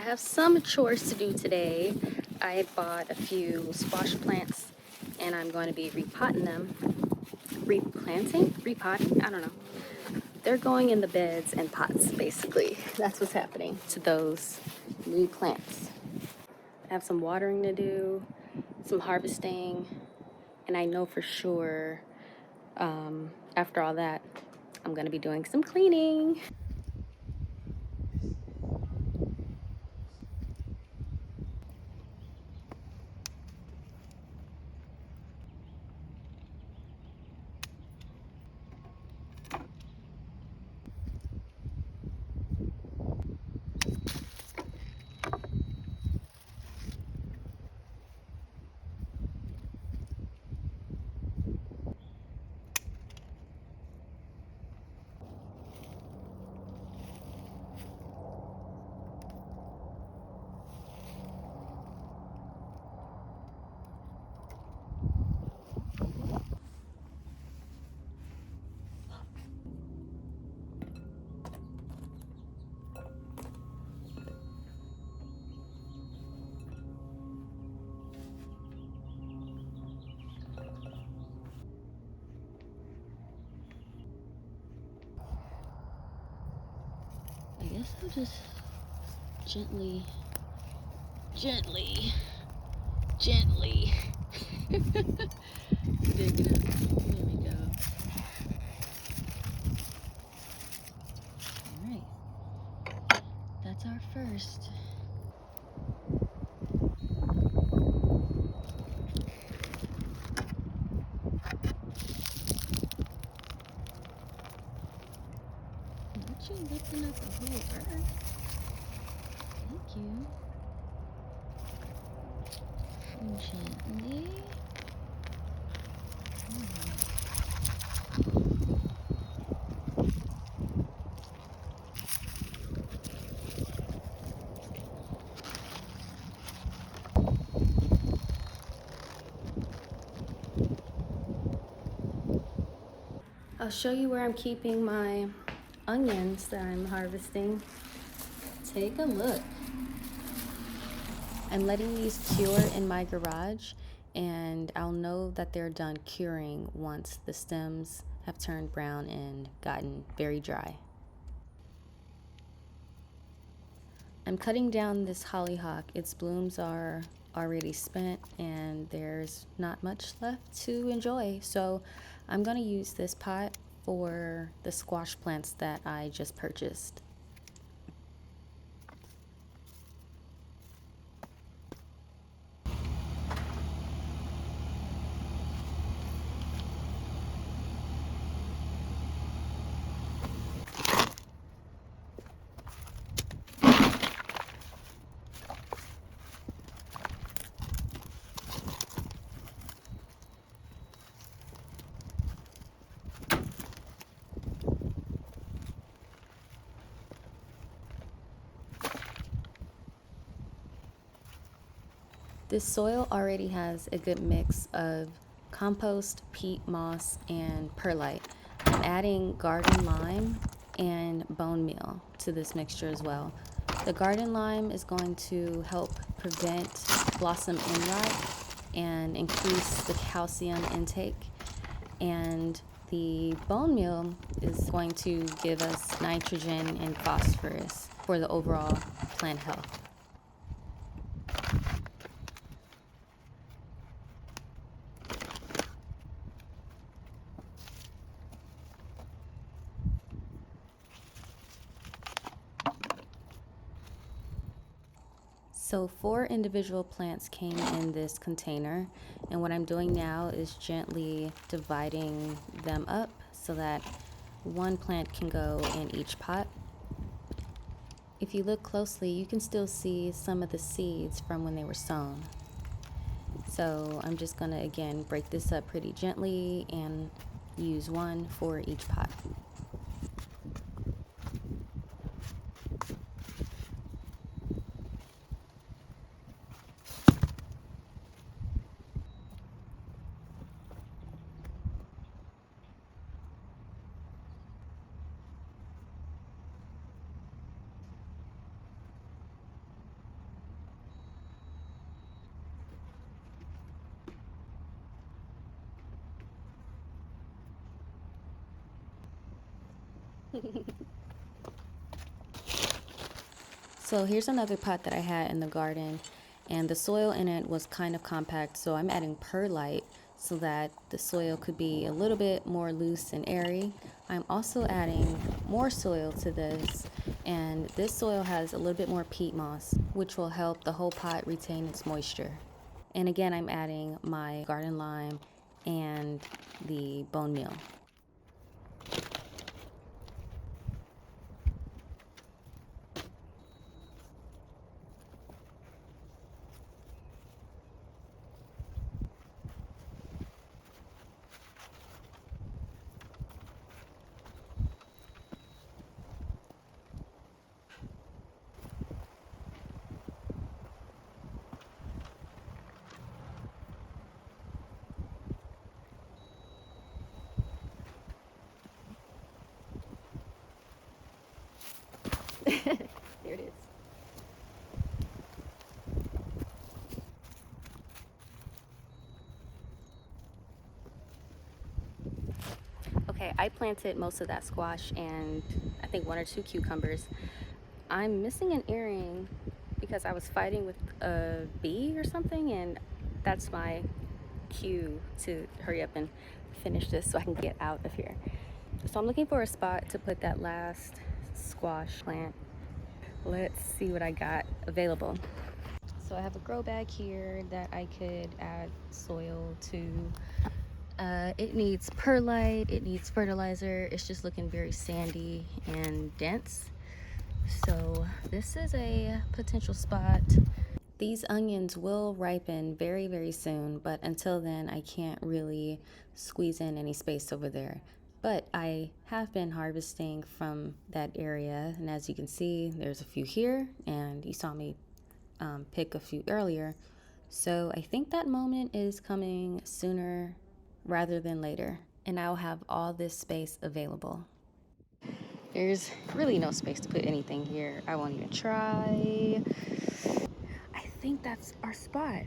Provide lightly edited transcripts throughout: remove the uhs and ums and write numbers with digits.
have some chores to do today. I bought a few squash plants and I'm going to be repotting them. Replanting? Repotting? I don't know. They're going in the beds and pots, basically. That's what's happening to those new plants. I have some watering to do, some harvesting, and I know for sure after all that, I'm going to be doing some cleaning. I guess I'll just gently dig it up. There we go. Alright. That's our first. Not you lifting up the whole earth. Thank you. And gently. I'll show you where I'm keeping my onions that I'm harvesting. Take a look. I'm letting these cure in my garage, and I'll know that they're done curing once the stems have turned brown and gotten very dry. I'm cutting down this hollyhock. Its blooms are already spent and there's not much left to enjoy. So I'm going to use this pot for the squash plants that I just purchased. This soil already has a good mix of compost, peat moss, and perlite. I'm adding garden lime and bone meal to this mixture as well. The garden lime is going to help prevent blossom end rot and increase the calcium intake. And the bone meal is going to give us nitrogen and phosphorus for the overall plant health. So 4 individual plants came in this container, and what I'm doing now is gently dividing them up so that one plant can go in each pot. If you look closely, you can still see some of the seeds from when they were sown. So I'm just gonna again break this up pretty gently and use one for each pot. So here's another pot that I had in the garden, and the soil in it was kind of compact, so I'm adding perlite so that the soil could be a little bit more loose and airy. I'm also adding more soil to this, and this soil has a little bit more peat moss, which will help the whole pot retain its moisture. And again, I'm adding my garden lime and the bone meal. There it is. Okay, I planted most of that squash and I think 1 or 2 cucumbers. I'm missing an earring because I was fighting with a bee or something, and that's my cue to hurry up and finish this so I can get out of here. So I'm looking for a spot to put that last squash plant. Let's see what I got available. So I have a grow bag here that I could add soil to. It needs perlite, it needs fertilizer. It's just looking very sandy and dense. So this is a potential spot. These onions will ripen very, very soon, but until then, I can't really squeeze in any space over there. But I have been harvesting from that area, and as you can see, there's a few here, and you saw me pick a few earlier. So I think that moment is coming sooner rather than later, and I'll have all this space available. There's really no space to put anything here. I won't even try. I think that's our spot.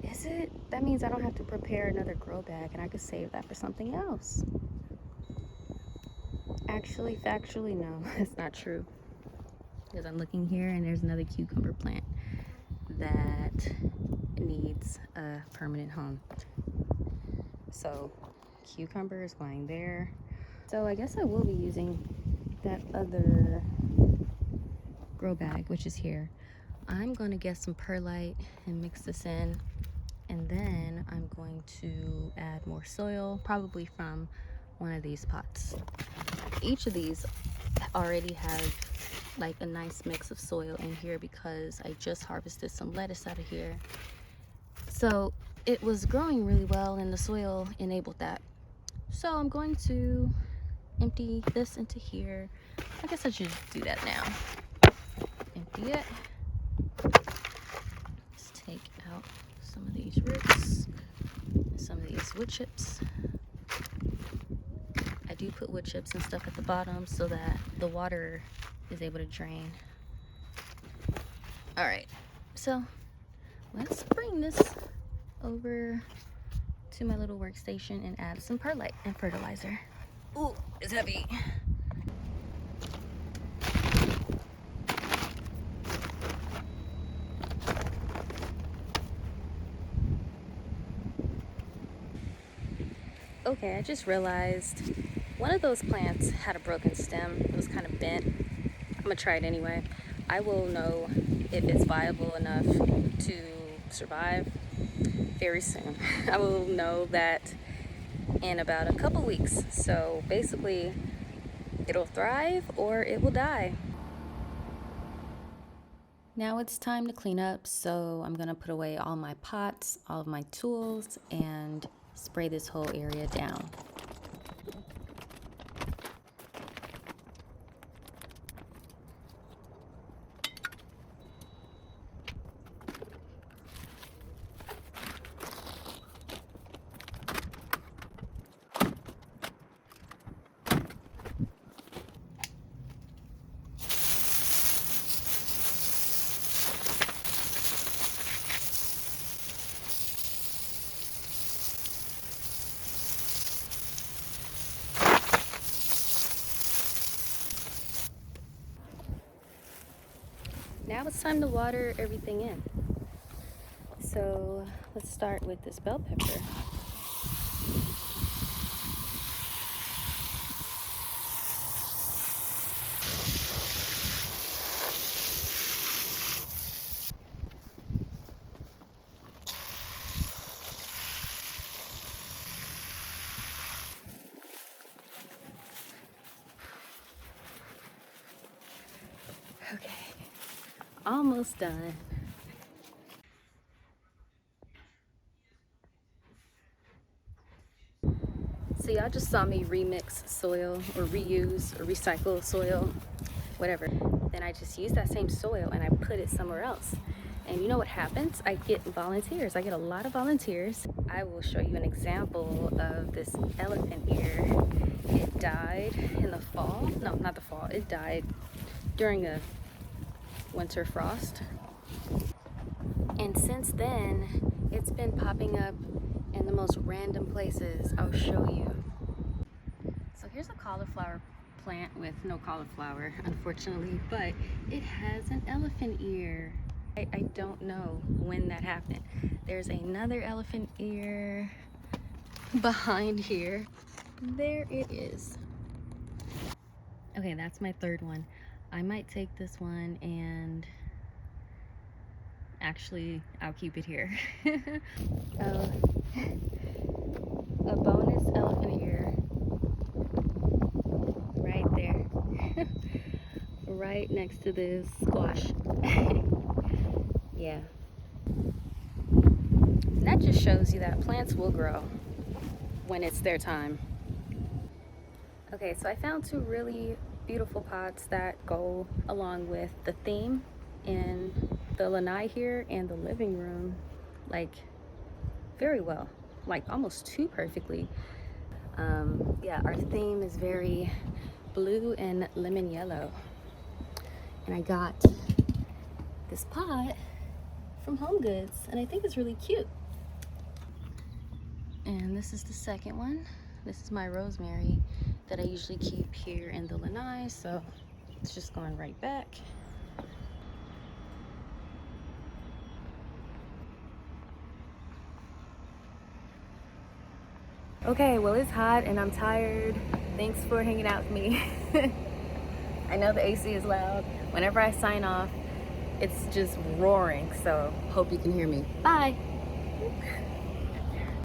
Is it? That means I don't have to prepare another grow bag and I could save that for something else. Actually, factually, no, that's not true. Because I'm looking here and there's another cucumber plant that needs a permanent home. So, cucumber is going there. So I guess I will be using that other grow bag, which is here. I'm going to get some perlite and mix this in, and then I'm going to add more soil, probably from one of these pots. Each of these already have like a nice mix of soil in here because I just harvested some lettuce out of here. So it was growing really well and the soil enabled that. So I'm going to empty this into here. I guess I should do that now. Empty it. Let's take out some of these roots and some of these wood chips. I do put wood chips and stuff at the bottom so that the water is able to drain. All right, so let's bring this over to my little workstation and add some perlite and fertilizer. Ooh, it's heavy. Okay, I just realized one of those plants had a broken stem. It was kind of bent. I'm gonna try it anyway. I will know if it's viable enough to survive very soon. I will know that in about a couple weeks. So basically, it'll thrive or it will die. Now it's time to clean up, so I'm gonna put away all my pots, all of my tools, and spray this whole area down. Now it's time to water everything in. So let's start with this bell pepper. Okay, almost done. So y'all just saw me remix soil or reuse or recycle soil, whatever. Then I just use that same soil and I put it somewhere else. And you know what happens? I get volunteers. I get a lot of volunteers. I will show you an example of this elephant ear. It died in the fall. No, not the fall. It died during a winter frost. And since then, it's been popping up in the most random places. I'll show you. So here's a cauliflower plant with no cauliflower, unfortunately, but it has an elephant ear. I don't know when that happened. There's another elephant ear behind here. There it is. Okay, that's my third one. I might take this one and actually I'll keep it here. A bonus elephant ear right there. Right next to this squash. Yeah. And that just shows you that plants will grow when it's their time. Okay, so I found two really beautiful pots that go along with the theme in the lanai here and the living room, like very well, like almost too perfectly. Yeah, our theme is very blue and lemon yellow. And I got this pot from Home Goods, and I think it's really cute. And this is the second one. This is my rosemary that I usually keep here in the lanai, so it's just going right back. Okay, well, it's hot and I'm tired. Thanks for hanging out with me. I know the AC is loud. Whenever I sign off, it's just roaring, so hope you can hear me. Bye.